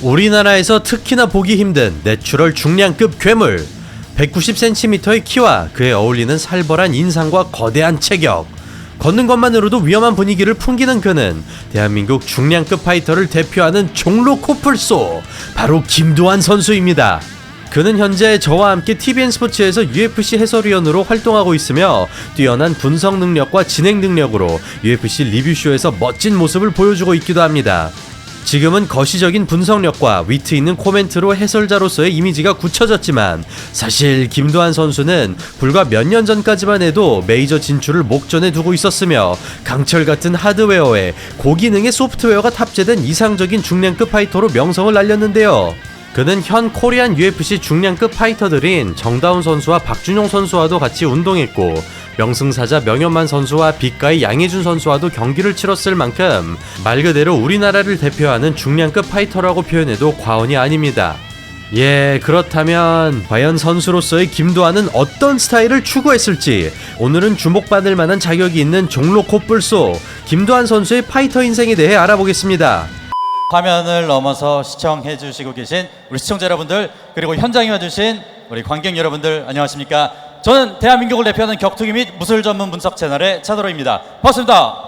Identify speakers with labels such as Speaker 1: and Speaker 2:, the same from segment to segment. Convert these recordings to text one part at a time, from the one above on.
Speaker 1: 우리나라에서 특히나 보기 힘든 내추럴 중량급 괴물, 190cm의 키와 그에 어울리는 살벌한 인상과 거대한 체격, 걷는 것만으로도 위험한 분위기를 풍기는 그는 대한민국 중량급 파이터를 대표하는 종로 코뿔소, 바로 김도한 선수입니다. 그는 현재 저와 함께 TVN 스포츠에서 UFC 해설위원으로 활동하고 있으며 뛰어난 분석 능력과 진행 능력으로 UFC 리뷰쇼에서 멋진 모습을 보여주고 있기도 합니다. 지금은 거시적인 분석력과 위트 있는 코멘트로 해설자로서의 이미지가 굳혀졌지만 사실 김도한 선수는 불과 몇 년 전까지만 해도 메이저 진출을 목전에 두고 있었으며 강철 같은 하드웨어에 고기능의 소프트웨어가 탑재된 이상적인 중량급 파이터로 명성을 날렸는데요. 그는 현 코리안 UFC 중량급 파이터들인 정다운 선수와 박준용 선수와도 같이 운동했고 명승사자 명현만 선수와 빛가의 양혜준 선수와도 경기를 치렀을 만큼 말 그대로 우리나라를 대표하는 중량급 파이터라고 표현해도 과언이 아닙니다. 그렇다면 과연 선수로서의 김도한은 어떤 스타일을 추구했을지 오늘은 주목받을 만한 자격이 있는 종로 코뿔소 김도한 선수의 파이터 인생에 대해 알아보겠습니다.
Speaker 2: 화면을 넘어서 시청해주시고 계신 우리 시청자 여러분들, 그리고 현장에 와주신 우리 관객 여러분들, 안녕하십니까? 저는 대한민국을 대표하는 격투기 및 무술 전문 분석 채널의 차도로입니다. 반갑습니다.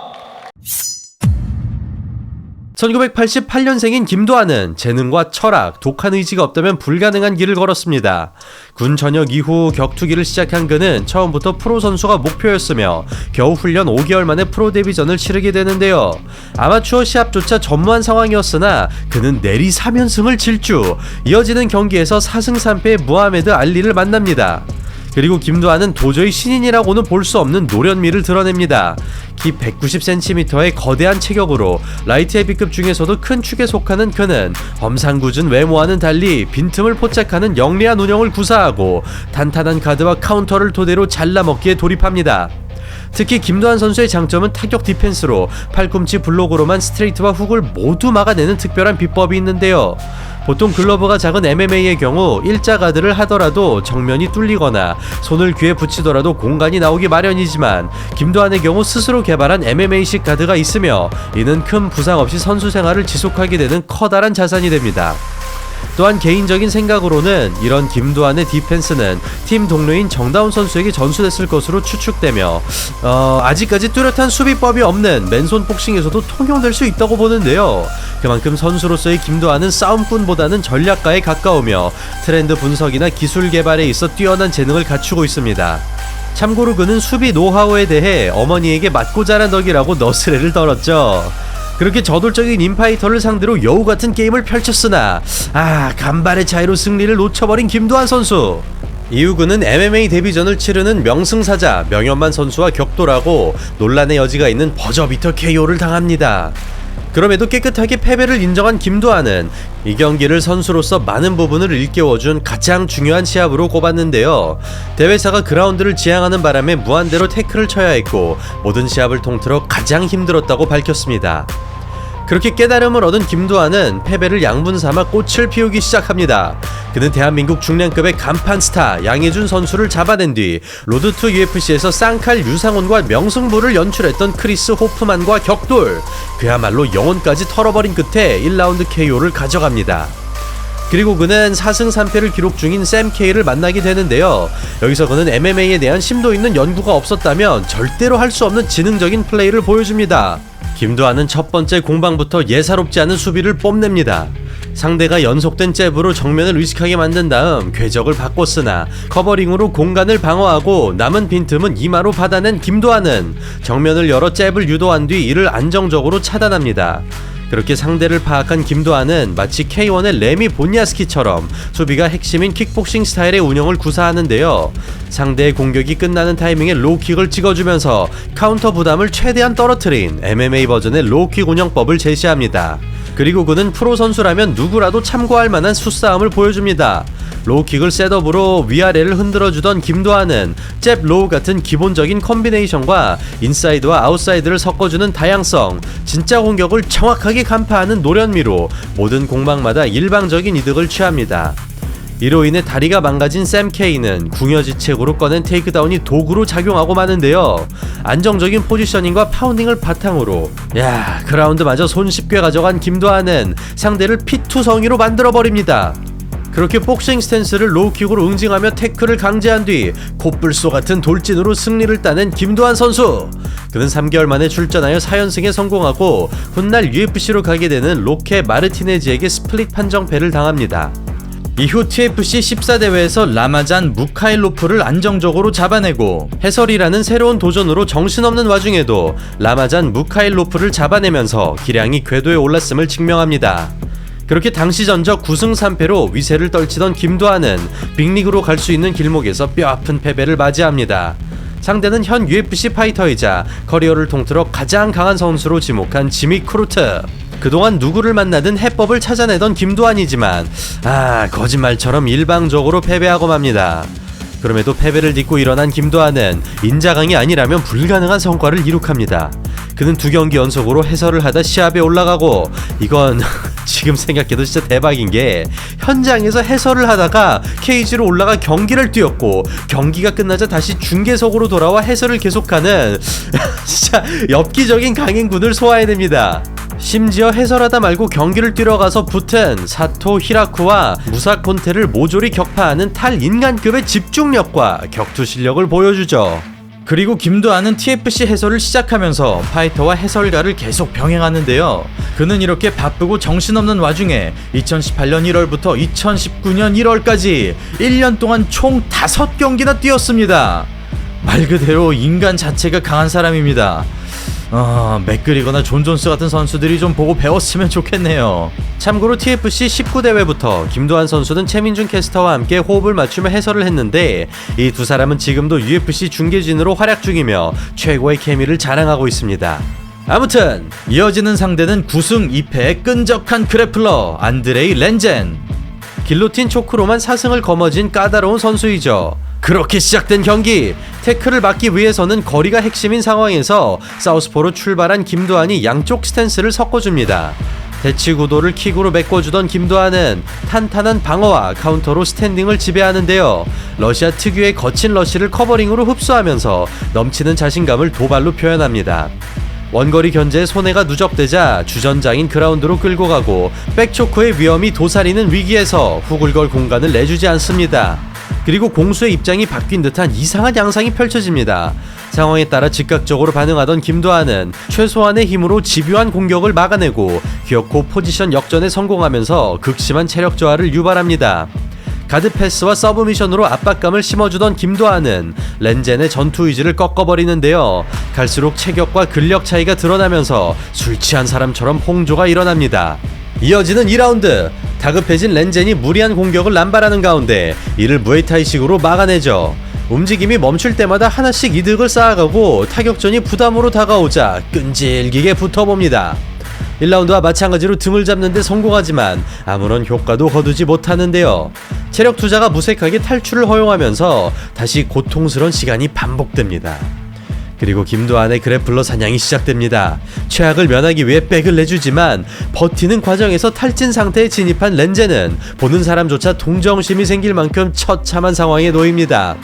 Speaker 1: 1988년생인 김도한은 재능과 철학, 독한 의지가 없다면 불가능한 길을 걸었습니다. 군 전역 이후 격투기를 시작한 그는 처음부터 프로 선수가 목표였으며 겨우 훈련 5개월 만에 프로 데뷔전을 치르게 되는데요. 아마추어 시합조차 전무한 상황이었으나 그는 내리 3연승을 질주, 이어지는 경기에서 4승 3패의 무하메드 알리를 만납니다. 그리고 김도한은 도저히 신인이라고는 볼 수 없는 노련미를 드러냅니다. 키 190cm의 거대한 체격으로 라이트 헤비급 중에서도 큰 축에 속하는 그는 엄상궂은 외모와는 달리 빈틈을 포착하는 영리한 운영을 구사하고 탄탄한 가드와 카운터를 토대로 잘라먹기에 돌입합니다. 특히 김도한 선수의 장점은 타격 디펜스로 팔꿈치 블록으로만 스트레이트와 훅을 모두 막아내는 특별한 비법이 있는데요. 보통 글러브가 작은 MMA의 경우 일자 가드를 하더라도 정면이 뚫리거나 손을 귀에 붙이더라도 공간이 나오기 마련이지만 김도한의 경우 스스로 개발한 MMA식 가드가 있으며 이는 큰 부상 없이 선수 생활을 지속하게 되는 커다란 자산이 됩니다. 또한 개인적인 생각으로는 이런 김도한의 디펜스는 팀 동료인 정다운 선수에게 전수됐을 것으로 추측되며 아직까지 뚜렷한 수비법이 없는 맨손 복싱에서도 통용될 수 있다고 보는데요. 그만큼 선수로서의 김도한은 싸움꾼보다는 전략가에 가까우며 트렌드 분석이나 기술 개발에 있어 뛰어난 재능을 갖추고 있습니다. 참고로 그는 수비 노하우에 대해 어머니에게 맞고 자란 덕이라고 너스레를 떨었죠. 그렇게 저돌적인 인파이터를 상대로 여우같은 게임을 펼쳤으나 간발의 차이로 승리를 놓쳐버린 김도한 선수. 이후 그는 MMA 데뷔전을 치르는 명승사자 명현만 선수와 격돌하고 논란의 여지가 있는 버저비터 KO를 당합니다. 그럼에도 깨끗하게 패배를 인정한 김도한은 이 경기를 선수로서 많은 부분을 일깨워준 가장 중요한 시합으로 꼽았는데요. 대회사가 그라운드를 지향하는 바람에 무한대로 태클을 쳐야 했고 모든 시합을 통틀어 가장 힘들었다고 밝혔습니다. 그렇게 깨달음을 얻은 김도한은 패배를 양분 삼아 꽃을 피우기 시작합니다. 그는 대한민국 중량급의 간판 스타 양혜준 선수를 잡아낸 뒤 로드 투 UFC에서 쌍칼 유상훈과 명승부를 연출했던 크리스 호프만과 격돌, 그야말로 영혼까지 털어버린 끝에 1라운드 KO를 가져갑니다. 그리고 그는 4승 3패를 기록 중인 샘 K를 만나게 되는데요. 여기서 그는 MMA에 대한 심도 있는 연구가 없었다면 절대로 할 수 없는 지능적인 플레이를 보여줍니다. 김도한은 첫 번째 공방부터 예사롭지 않은 수비를 뽐냅니다. 상대가 연속된 잽으로 정면을 의식하게 만든 다음 궤적을 바꿨으나 커버링으로 공간을 방어하고 남은 빈틈은 이마로 받아낸 김도한은 정면을 열어 잽을 유도한 뒤 이를 안정적으로 차단합니다. 그렇게 상대를 파악한 김도한은 마치 K1의 레미 본야스키처럼 수비가 핵심인 킥복싱 스타일의 운영을 구사하는데요. 상대의 공격이 끝나는 타이밍에 로우킥을 찍어주면서 카운터 부담을 최대한 떨어뜨린 MMA 버전의 로우킥 운영법을 제시합니다. 그리고 그는 프로 선수라면 누구라도 참고할 만한 수싸움을 보여줍니다. 로우킥을 셋업으로 위아래를 흔들어주던 김도한은 잽 로우 같은 기본적인 콤비네이션과 인사이드와 아웃사이드를 섞어주는 다양성, 진짜 공격을 정확하게 간파하는 노련미로 모든 공방마다 일방적인 이득을 취합니다. 이로 인해 다리가 망가진 샘 K는 궁여지책으로 꺼낸 테이크다운이 도구로 작용하고 마는데요. 안정적인 포지셔닝과 파운딩을 바탕으로 그라운드마저 손쉽게 가져간 김도한은 상대를 피투성이로 만들어버립니다. 그렇게 복싱 스탠스를 로우킥으로 응징하며 태클을 강제한 뒤 코뿔소 같은 돌진으로 승리를 따낸 김도한 선수. 그는 3개월 만에 출전하여 4연승에 성공하고 훗날 UFC로 가게 되는 로케 마르티네즈에게 스플릿 판정패를 당합니다. 이후 TFC 14대회에서 라마잔 무카일로프를 안정적으로 잡아내고 해설이라는 새로운 도전으로 정신없는 와중에도 라마잔 무카일로프를 잡아내면서 기량이 궤도에 올랐음을 증명합니다. 그렇게 당시 전적 9승 3패로 위세를 떨치던 김도한은 빅리그로 갈 수 있는 길목에서 뼈아픈 패배를 맞이합니다. 상대는 현 UFC 파이터이자 커리어를 통틀어 가장 강한 선수로 지목한 지미 크루트. 그동안 누구를 만나든 해법을 찾아내던 김도한이지만 거짓말처럼 일방적으로 패배하고 맙니다. 그럼에도 패배를 딛고 일어난 김도한은 인자강이 아니라면 불가능한 성과를 이룩합니다. 그는 2경기 연속으로 해설을 하다 시합에 올라가고, 이건 지금 생각해도 진짜 대박인 게 현장에서 해설을 하다가 케이지로 올라가 경기를 뛰었고 경기가 끝나자 다시 중계석으로 돌아와 해설을 계속하는 진짜 엽기적인 강행군을 소화해냅니다. 심지어 해설하다 말고 경기를 뛰러 가서 붙은 사토 히라쿠와 무사 콘테를 모조리 격파하는 탈인간급의 집중력과 격투 실력을 보여주죠. 그리고 김도한은 TFC 해설을 시작하면서 파이터와 해설가를 계속 병행하는데요. 그는 이렇게 바쁘고 정신없는 와중에 2018년 1월부터 2019년 1월까지 1년 동안 총 5경기나 뛰었습니다. 말 그대로 인간 자체가 강한 사람입니다. 맥그리거나 존 존스 같은 선수들이 좀 보고 배웠으면 좋겠네요. 참고로 TFC 19대회부터 김도한 선수는 최민준 캐스터와 함께 호흡을 맞추며 해설을 했는데 이 두 사람은 지금도 UFC 중계진으로 활약 중이며 최고의 케미를 자랑하고 있습니다. 아무튼 이어지는 상대는 9승 2패의 끈적한 그래플러 안드레이 렌젠. 길로틴 초크로만 4승을 거머쥔 까다로운 선수이죠. 그렇게 시작된 경기, 태클을 막기 위해서는 거리가 핵심인 상황에서 사우스포로 출발한 김도한이 양쪽 스탠스를 섞어줍니다. 대치 구도를 킥으로 메꿔주던 김도한은 탄탄한 방어와 카운터로 스탠딩을 지배하는데요. 러시아 특유의 거친 러시를 커버링으로 흡수하면서 넘치는 자신감을 도발로 표현합니다. 원거리 견제에 손해가 누적되자 주전장인 그라운드로 끌고 가고 백초크의 위험이 도사리는 위기에서 훅을 걸 공간을 내주지 않습니다. 그리고 공수의 입장이 바뀐 듯한 이상한 양상이 펼쳐집니다. 상황에 따라 즉각적으로 반응하던 김도한은 최소한의 힘으로 집요한 공격을 막아내고 기어코 포지션 역전에 성공하면서 극심한 체력 저하를 유발합니다. 가드 패스와 서브미션으로 압박감을 심어주던 김도한은 렌젠의 전투 의지를 꺾어버리는데요. 갈수록 체격과 근력 차이가 드러나면서 술 취한 사람처럼 홍조가 일어납니다. 이어지는 2라운드, 다급해진 렌젠이 무리한 공격을 남발하는 가운데 이를 무에타이식으로 막아내죠. 움직임이 멈출 때마다 하나씩 이득을 쌓아가고 타격전이 부담으로 다가오자 끈질기게 붙어봅니다. 1라운드와 마찬가지로 등을 잡는 데 성공하지만 아무런 효과도 거두지 못하는데요. 체력 투자가 무색하게 탈출을 허용하면서 다시 고통스러운 시간이 반복됩니다. 그리고 김도한의 그래플러 사냥이 시작됩니다. 최악을 면하기 위해 백을 내주지만 버티는 과정에서 탈진 상태에 진입한 렌젠은 보는 사람조차 동정심이 생길 만큼 처참한 상황에 놓입니다.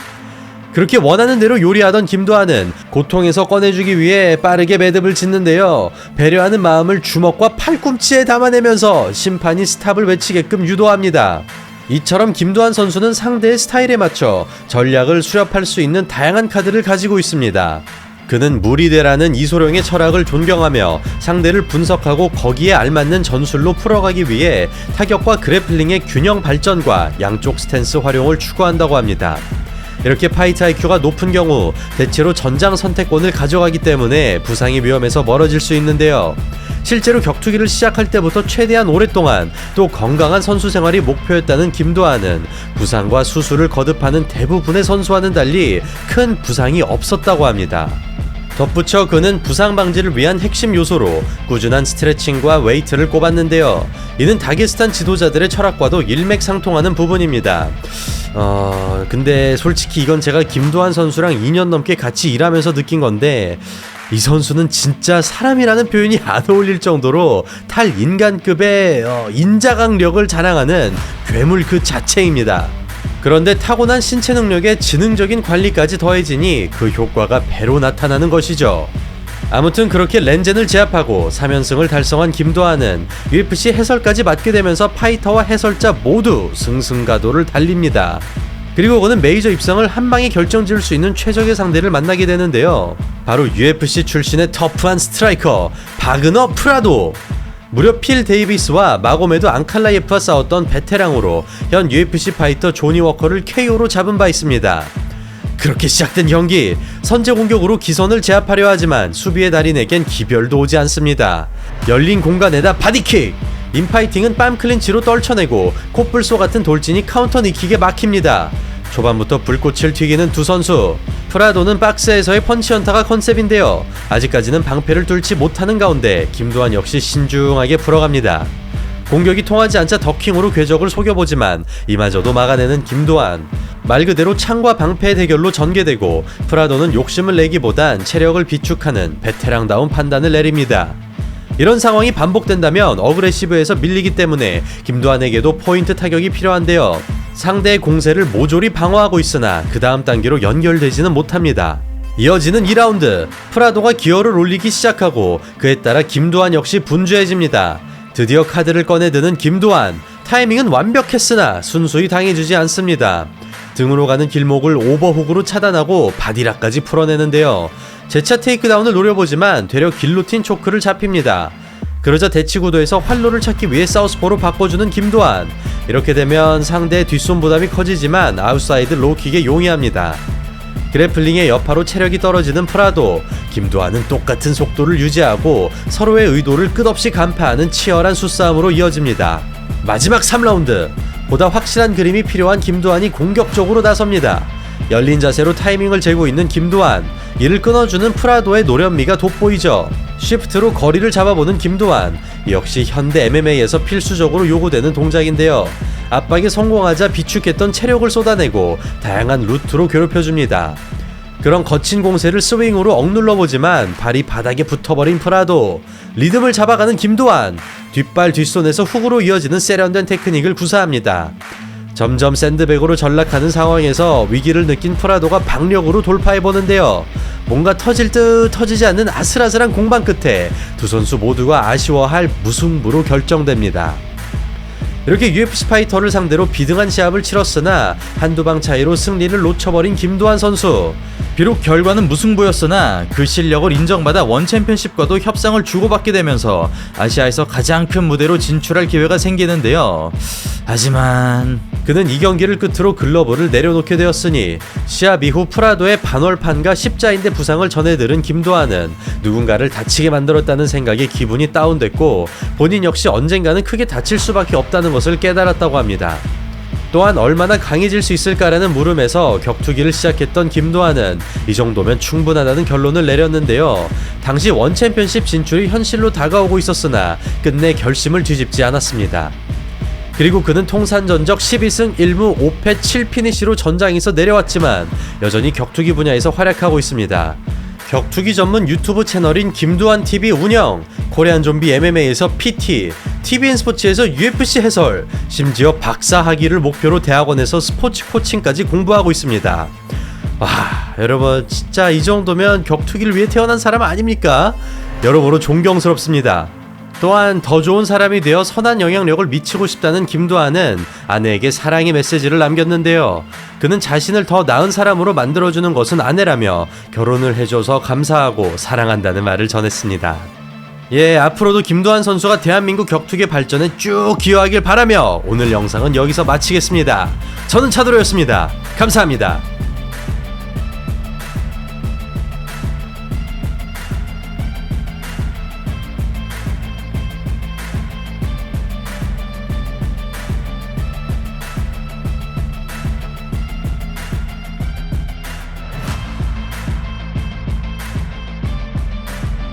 Speaker 1: 그렇게 원하는 대로 요리하던 김도한은 고통에서 꺼내주기 위해 빠르게 매듭을 짓는데요. 배려하는 마음을 주먹과 팔꿈치에 담아내면서 심판이 스탑을 외치게끔 유도합니다. 이처럼 김도한 선수는 상대의 스타일에 맞춰 전략을 수렵할 수 있는 다양한 카드를 가지고 있습니다. 그는 무리대라는 이소룡의 철학을 존경하며 상대를 분석하고 거기에 알맞는 전술로 풀어가기 위해 타격과 그래플링의 균형 발전과 양쪽 스탠스 활용을 추구한다고 합니다. 이렇게 파이트 IQ가 높은 경우 대체로 전장 선택권을 가져가기 때문에 부상이 위험해서 멀어질 수 있는데요. 실제로 격투기를 시작할 때부터 최대한 오랫동안 또 건강한 선수 생활이 목표였다는 김도한은 부상과 수술을 거듭하는 대부분의 선수와는 달리 큰 부상이 없었다고 합니다. 덧붙여 그는 부상 방지를 위한 핵심 요소로 꾸준한 스트레칭과 웨이트를 꼽았는데요. 이는 다게스탄 지도자들의 철학과도 일맥상통하는 부분입니다. 근데 솔직히 이건 제가 김도한 선수랑 2년 넘게 같이 일하면서 느낀 건데 이 선수는 진짜 사람이라는 표현이 안 어울릴 정도로 탈인간급의 인자강력을 자랑하는 괴물 그 자체입니다. 그런데 타고난 신체 능력에 지능적인 관리까지 더해지니 그 효과가 배로 나타나는 것이죠. 아무튼 그렇게 렌젠을 제압하고 3연승을 달성한 김도한은 UFC 해설까지 맡게 되면서 파이터와 해설자 모두 승승가도를 달립니다. 그리고 그는 메이저 입성을 한 방에 결정지을 수 있는 최적의 상대를 만나게 되는데요. 바로 UFC 출신의 터프한 스트라이커 바그너 프라도. 무려 필 데이비스와 마고메드 앙칼라예프와 싸웠던 베테랑으로 현 UFC 파이터 조니 워커를 KO로 잡은 바 있습니다. 그렇게 시작된 경기, 선제 공격으로 기선을 제압하려 하지만 수비의 달인에겐 기별도 오지 않습니다. 열린 공간에다 바디킥! 인파이팅은 빰 클린치로 떨쳐내고 코뿔소 같은 돌진이 카운터 니킥에 막힙니다. 초반부터 불꽃을 튀기는 두 선수. 프라도는 박스에서의 펀치 연타가 컨셉인데요. 아직까지는 방패를 뚫지 못하는 가운데 김도한 역시 신중하게 풀어갑니다. 공격이 통하지 않자 더킹으로 궤적을 속여보지만 이마저도 막아내는 김도한. 말 그대로 창과 방패의 대결로 전개되고 프라도는 욕심을 내기보단 체력을 비축하는 베테랑다운 판단을 내립니다. 이런 상황이 반복된다면 어그레시브에서 밀리기 때문에 김도한에게도 포인트 타격이 필요한데요. 상대의 공세를 모조리 방어하고 있으나 그 다음 단계로 연결되지는 못합니다. 이어지는 2라운드, 프라도가 기어를 올리기 시작하고 그에 따라 김도한 역시 분주해집니다. 드디어 카드를 꺼내드는 김도한. 타이밍은 완벽했으나 순수히 당해주지 않습니다. 등으로 가는 길목을 오버훅으로 차단하고 바디락까지 풀어내는데요. 재차 테이크다운을 노려보지만 되려 길로틴 초크를 잡힙니다. 그러자 대치 구도에서 활로를 찾기 위해 사우스포로 바꿔주는 김도한. 이렇게 되면 상대의 뒷손 부담이 커지지만 아웃사이드 로킥에 용이합니다. 그래플링의 여파로 체력이 떨어지는 프라도. 김도한은 똑같은 속도를 유지하고 서로의 의도를 끝없이 간파하는 치열한 수싸움으로 이어집니다. 마지막 3라운드. 보다 확실한 그림이 필요한 김도한이 공격적으로 나섭니다. 열린 자세로 타이밍을 재고 있는 김도한. 이를 끊어주는 프라도의 노련미가 돋보이죠. 쉬프트로 거리를 잡아보는 김도한. 역시 현대 MMA에서 필수적으로 요구되는 동작인데요. 압박에 성공하자 비축했던 체력을 쏟아내고 다양한 루트로 괴롭혀줍니다. 그런 거친 공세를 스윙으로 억눌러보지만 발이 바닥에 붙어버린 프라도. 리듬을 잡아가는 김도한. 뒷발 뒷손에서 훅으로 이어지는 세련된 테크닉을 구사합니다. 점점 샌드백으로 전락하는 상황에서 위기를 느낀 프라도가 박력으로 돌파해보는데요. 뭔가 터질 듯 터지지 않는 아슬아슬한 공방 끝에 두 선수 모두가 아쉬워할 무승부로 결정됩니다. 이렇게 UFC 파이터를 상대로 비등한 시합을 치렀으나 한두 방 차이로 승리를 놓쳐버린 김도한 선수. 비록 결과는 무승부였으나 그 실력을 인정받아 원챔피언십과도 협상을 주고받게 되면서 아시아에서 가장 큰 무대로 진출할 기회가 생기는데요. 하지만 그는 이 경기를 끝으로 글러브를 내려놓게 되었으니 시합 이후 프라도의 반월판과 십자인대 부상을 전해 들은 김도한은 누군가를 다치게 만들었다는 생각에 기분이 다운됐고 본인 역시 언젠가는 크게 다칠 수밖에 없다는 것을 깨달았다고 합니다. 또한 얼마나 강해질 수 있을까라는 물음에서 격투기를 시작했던 김도한은 이 정도면 충분하다는 결론을 내렸는데요. 당시 원챔피언십 진출이 현실로 다가오고 있었으나 끝내 결심을 뒤집지 않았습니다. 그리고 그는 통산 전적 12승 1무 5패 7피니시로 전장에서 내려왔지만 여전히 격투기 분야에서 활약하고 있습니다. 격투기 전문 유튜브 채널인 김두한TV 운영, 코리안 좀비 MMA에서 PT, TVN 스포츠에서 UFC 해설, 심지어 박사 학위를 목표로 대학원에서 스포츠 코칭까지 공부하고 있습니다. 와, 여러분 진짜 이 정도면 격투기를 위해 태어난 사람 아닙니까? 여러모로 존경스럽습니다. 또한 더 좋은 사람이 되어 선한 영향력을 미치고 싶다는 김도한은 아내에게 사랑의 메시지를 남겼는데요. 그는 자신을 더 나은 사람으로 만들어주는 것은 아내라며 결혼을 해줘서 감사하고 사랑한다는 말을 전했습니다. 예, 앞으로도 김도한 선수가 대한민국 격투기 발전에 쭉 기여하길 바라며 오늘 영상은 여기서 마치겠습니다. 저는 차도로였습니다. 감사합니다.